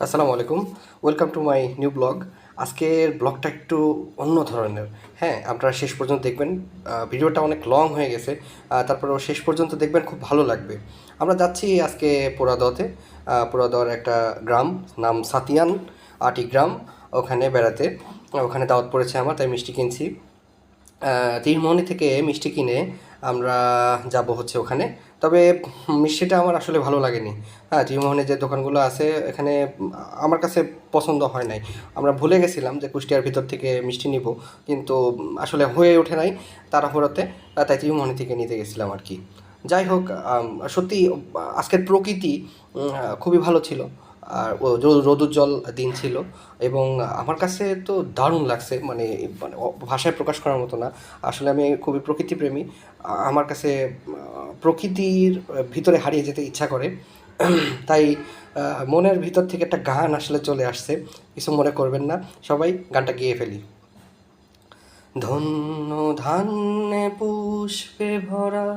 আসসালামু আলাইকুম। Welcome to my new blog. আজকের ব্লগটা একটু অন্য ধরনের। হ্যাঁ, আপনারা শেষ পর্যন্ত দেখবেন। ভিডিওটা অনেক লং হয়ে গেছে, তারপরেও শেষ পর্যন্ত দেখবেন, খুব ভালো লাগবে। আমরা যাচ্ছি আজকে পোড়াদহতে। পোড়াদহর একটা গ্রাম, নাম সাতিয়ান আটি গ্রাম, ওখানে বেড়াতে। ওখানে দাওয়াত পড়েছে আমার, তাই মিষ্টি কিনছি। তীরমোহনী থেকে মিষ্টি কিনে আমরা যাব হচ্ছে ওখানে। তবে মিষ্টিটা আমার আসলে ভালো লাগেনি। হ্যাঁ, তীরমোহনের যে দোকানগুলো আছে এখানে আমার কাছে পছন্দ হয় নাই। আমরা ভুলে গেছিলাম যে কুষ্টিয়ার ভিতর থেকে মিষ্টি নিব, কিন্তু আসলে হয়ে ওঠে নাই তাড়াহুড়োতে। তাই তীরমোহনী থেকে নিতে গেছিলাম আর কি। যাই হোক, সত্যি আজকের প্রকৃতি খুবই ভালো ছিল। আর রৌদ্রোজ্জ্বল দিন ছিল, এবং আমার কাছে তো দারুণ লাগছে। মানে মানে ভাষায় প্রকাশ করার মতো না। আসলে আমি খুবই প্রকৃতিপ্রেমী। আমার কাছে প্রকৃতির ভিতরে হারিয়ে যেতে ইচ্ছা করে। তাই মনের ভিতর থেকে একটা গান আসলে চলে আসছে। কিছু মনে করবেন না সবাই, গানটা গেয়ে ফেলি। ধন্য ধান্যে পুষ্পে ভরা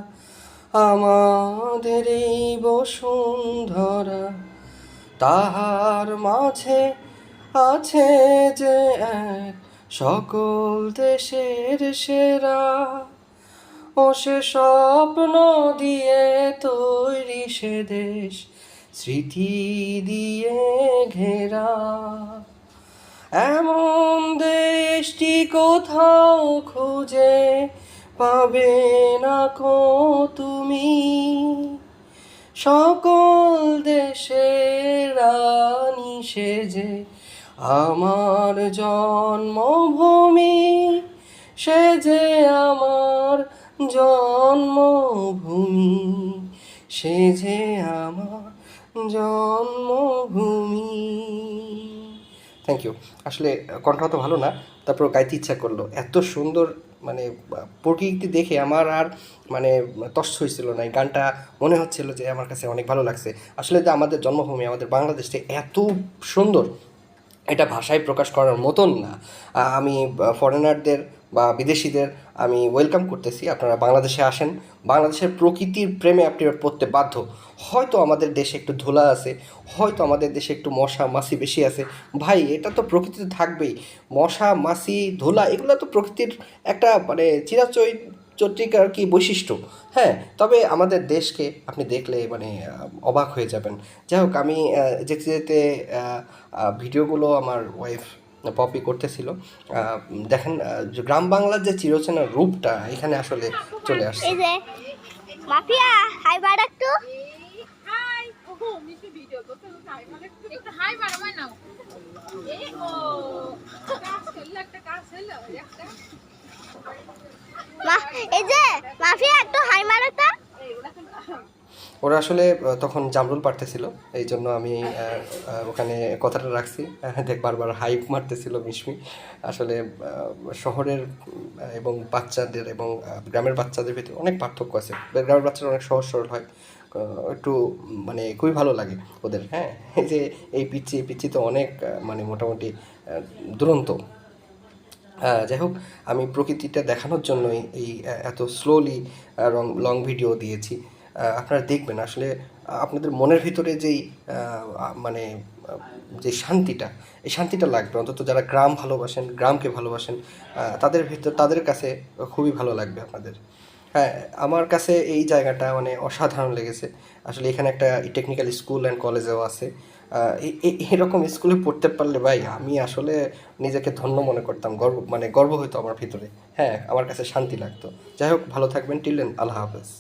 আমাদের এই বসুন্ধরা, তাহার মাঝে আছে যে এক সকল দেশের সেরা। ও সে স্বপ্ন দিয়ে তৈরি সে দেশ, স্মৃতি দিয়ে ঘেরা। এমন দেশটি কোথাও খুঁজে পাবে না কো তুমি। সকল দেশের রানী সেজে আমার জন্মভূমি, সে যে আমার জন্মভূমি, সে যে আমার জন্মভূমি। Thank you. আসলে কণ্ঠ তো ভালো না, তারপর গাইতে ইচ্ছা করলো। এত সুন্দর, মানে প্রকৃতি দেখে আমার আর মানে তস হয়েছিল না। এই গানটা মনে হচ্ছিল যে আমার কাছে অনেক ভালো লাগছে। আসলে যে আমাদের জন্মভূমি, আমাদের বাংলাদেশে এত সুন্দর, এটা ভাষায় প্রকাশ করার মতন না। আমি ফরেনারদের বা বিদেশিদের আমি ওয়েলকাম করতেছি, আপনারা বাংলাদেশে আসেন। বাংলাদেশের প্রকৃতির প্রেমে আপনি পড়তে বাধ্য। হয়তো আমাদের দেশে একটু ধুলা আছে, হয়তো আমাদের দেশে একটু মশা মাছি বেশি আছে। ভাই, এটা তো প্রকৃতিতে থাকবেই। মশা মাছি ধুলা এগুলো তো প্রকৃতির একটা মানে চরিত্রিকার কি বৈশিষ্ট্য। হ্যাঁ, তবে আমাদের দেশকে আপনি দেখলে মানে অবাক হয়ে যাবেন। যাই হোক, আমি যেতে যেতে ভিডিওগুলো আমার ওয়াইফ পপি করতেছিল। দেখেন, যে গ্রাম বাংলার যে চিরচেনা রূপটা এখানে আসলে চলে আসছে। এই যে মাফিয়া হাই বার একটু হাই ওহো মিশি ভিডিও করতে হাই মানে একটু হাই মারো মাই নাও এই ও কাজ হলো একটা কাজ হলো একটা মা এই যে মাফিয়া একটু হাই মারো তো। ওরা আসলে তখন জামরুল পাড়তেছিল, এই জন্য আমি ওখানে কথাটা রাখছি। দেখ, বারবার হাইপ মারতেছিল মিশমি। আসলে শহরের এবং বাচ্চাদের এবং গ্রামের বাচ্চাদের ভিতরে অনেক পার্থক্য আছে। গ্রামের বাচ্চারা অনেক সহজ সরল হয়, একটু মানে খুবই ভালো লাগে ওদের। হ্যাঁ, এই যে এই পিচ্ছি তো অনেক মানে মোটামুটি দুরন্ত। যাই হোক, আমি প্রকৃতিটা দেখানোর জন্যই এই এত স্লোলি লং ভিডিও দিয়েছি। আপনারা দেখবেন আসলে আপনাদের মনের ভিতরে যেই মানে যে শান্তিটা, এই শান্তিটা লাগবে। অন্তত যারা গ্রাম ভালোবাসেন, গ্রামকে ভালোবাসেন, তাদের কাছে খুবই ভালো লাগবে আপনাদের। হ্যাঁ, আমার কাছে এই জায়গাটা মানে অসাধারণ লেগেছে। আসলে এখানে একটা টেকনিক্যাল স্কুল অ্যান্ড কলেজেও আছে। এরকম স্কুলে পড়তে পারলে ভাই আমি আসলে নিজেকে ধন্য মনে করতাম, গর্ব হতো আমার ভিতরে। হ্যাঁ, আমার কাছে শান্তি লাগতো। যাই হোক, ভালো থাকবেন। টিল দেন, আল্লাহ হাফেজ।